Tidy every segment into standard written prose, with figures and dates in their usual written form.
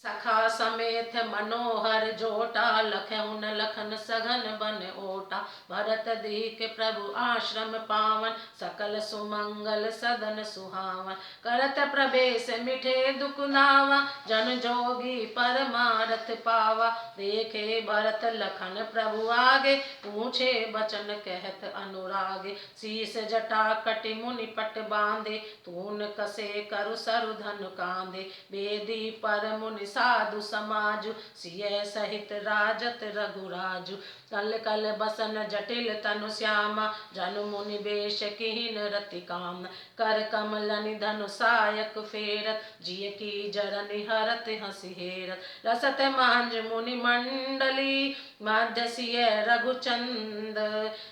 सखा समेत मनोहर जोटा लखहुन लखन सघन बन ओटा भरत दीख प्रभु आश्रम पावन सकल सुमंगल सदन सुहावन करत प्रवेश मिठे दुख नावा जन जोगी परमारथ पावा देखे भरत लखन प्रभु आगे पूछे बचन कहत अनुरागे शीस जटा कटि मुनि पट बांधे तून कसे करु सरु धनु कांधे बेदी पर मुनि साधु समाजु सिय सहित राजत रघुराजु कल कल बसन जटिल तनु श्यामा जनु मुनि बेश किहिन रति काम कर कमलनि धनु सायक फेरत जिय की जरनि हरत हंसी हेरत रसत मांज मुनि मंडली मध्य सिय रघुचंद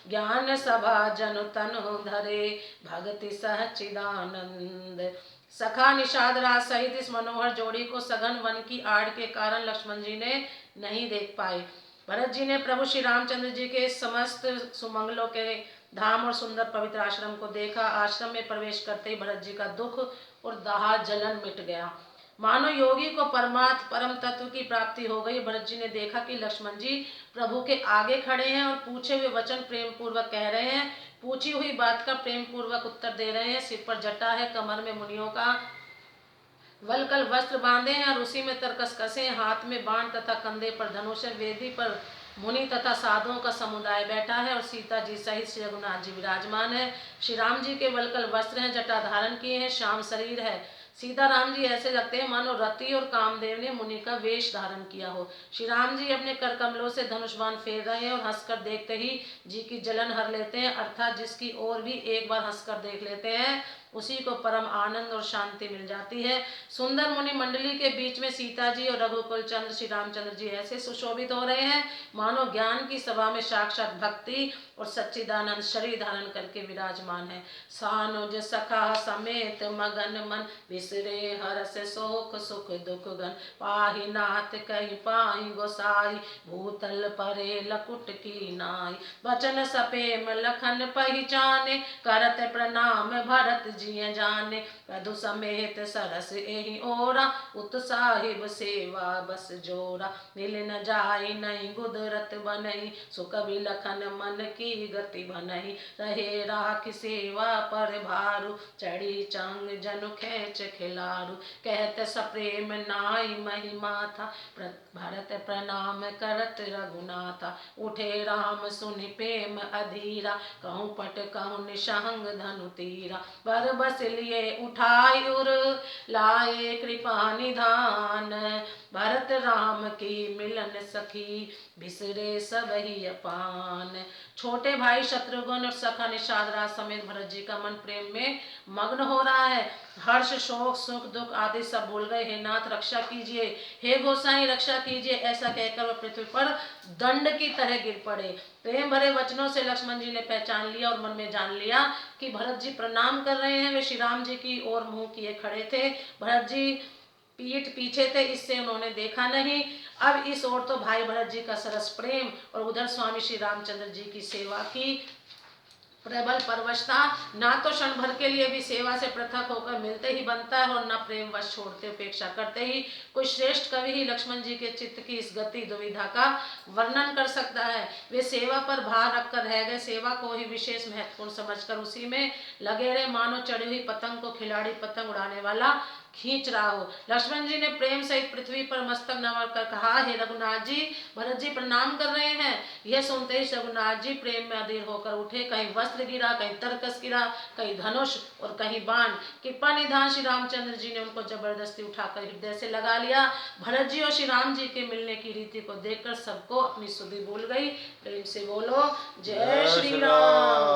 ज्ञान सभा जनु तनु धरे भगति सहचिदानंद। सखा निषाद राज सहित इस मनोहर जोड़ी को सघन वन की आड़ के कारण लक्ष्मण जी ने नहीं देख पाए। भरत जी ने प्रभु श्री रामचंद्र जी के समस्त सुमंगलों के धाम और सुंदर पवित्र आश्रम को देखा। आश्रम में प्रवेश करते ही भरत जी का दुख और दाह जलन मिट गया, मानो योगी को परमार्थ परम तत्व की प्राप्ति हो गई। भरत जी ने देखा कि लक्ष्मण जी प्रभु के आगे खड़े हैं और पूछे हुए वचन प्रेम पूर्वक कह रहे हैं, पूछी हुई बात का प्रेम पूर्वक उत्तर दे रहे हैं। सिर पर जटा है, कमर में मुनियों का वलकल वस्त्र बांधे हैं और उसी में तरकस कसे, हाथ में बाण तथा कंधे पर धनुष है। वेदी पर मुनि तथा साधुओं का समुदाय बैठा है और सीता जी सहित श्री रघुनाथ जी विराजमान है। श्री राम जी के वलकल वस्त्र हैं, जटा धारण किए हैं, श्याम शरीर है। सीता राम जी ऐसे लगते हैं मानो रति और कामदेव ने मुनि का वेश धारण किया हो। श्री राम जी अपने कर कमलों से धनुष्बाण फेर रहे हैं और हंसकर देखते ही जी की जलन हर लेते हैं, अर्थात जिसकी ओर भी एक बार हंसकर देख लेते हैं उसी को परम आनंद और शांति मिल जाती है। सुंदर मुनि मंडली के बीच में सीता जी और रघुकुल चंद्र श्री रामचंद्र जी ऐसे सुशोभित हो रहे हैं मानो ज्ञान की सभा में साक्षात भक्ति और सच्चिदानंद शरीर धारण करके विराजमान है। सानुज सखा समेत मगन मन विसरे हरस शोक सुख दुख गन पाहि नाथ कहि पाहि गोसाई भूतल परे लकुट की नाई बचन सपेम लखन पहिचाने करत प्रणाम भरत जिय जाने प्रधु समेत सरस एहि ओरा उत्साहिब सेवा बस जोरा मिल न जाय नहीं गुदरत बनई सुख विलखन मन की गति बनई रहे राख सेवा पर भारू चढ़ी चंग जनु खेच खिलारू कहत सप्रेम नाई महिमा था भरत प्रणाम करत रघुनाथा उठे राम सुनि प्रेम अधीरा कहूँ पट कहूँ निशंग धनु तीरा बर बस लिए उठाई उर लाए कृपा निधान भरत राम की मिलन सखी बिसरे सब ही अपान। छोटे भाई शत्रुघ्न और सखा निषाद राज समेत भरत जी का मन प्रेम में मग्न हो रहा है। हर्ष शोक सुख दुख आदि सब भूल गए। हे नाथ रक्षा कीजिए, हे गोसाई रक्षा कीजिए, ऐसा कहकर वह पृथ्वी पर दंड की तरह गिर पड़े। प्रेम भरे वचनों से लक्ष्मण जी ने पहचान लिया और मन में जान लिया कि भरत जी प्रणाम कर रहे हैं। वे श्री राम जी की ओर मुंह किए खड़े थे। भरत जी पीठ पीछे थे, इससे उन्होंने देखा नहीं। अब इस ओर तो भाई भरत जी का सरस प्रेम और उधर स्वामी श्री रामचंद्र जी की सेवा की प्रबल परवशता। ना तो क्षण भर के लिए भी सेवा से पृथक होकर मिलते ही बनता है और न प्रेम वश छोड़ते उपेक्षा करते ही। कोई श्रेष्ठ कवि ही लक्ष्मण जी के चित्त की इस गति दुविधा का वर्णन कर सकता है। वे सेवा पर भार रखकर रह गए, सेवा को ही विशेष महत्वपूर्ण समझकर उसी में लगे रहे, मानो चढ़ी हुई पतंग को खिलाड़ी पतंग उड़ाने वाला खींच रहा हो। लक्ष्मण जी ने प्रेम सहित पृथ्वी पर मस्तक नमन कर कहा, हे रघुनाथ जी, भरत जी प्रणाम कर रहे हैं। यह सुनते ही रघुनाथ जी प्रेम में अधीर होकर उठे। कहीं वस्त्र गिरा, कहीं तरकस गिरा, कहीं धनुष और कहीं बाण। कृपा निधान श्री रामचंद्र जी ने उनको जबरदस्ती उठाकर हृदय से लगा लिया। भरत जी और श्री राम जी के मिलने की रीति को देखकर सबको अपनी सुधि भूल गई। प्रेम से बोलो जय श्री राम।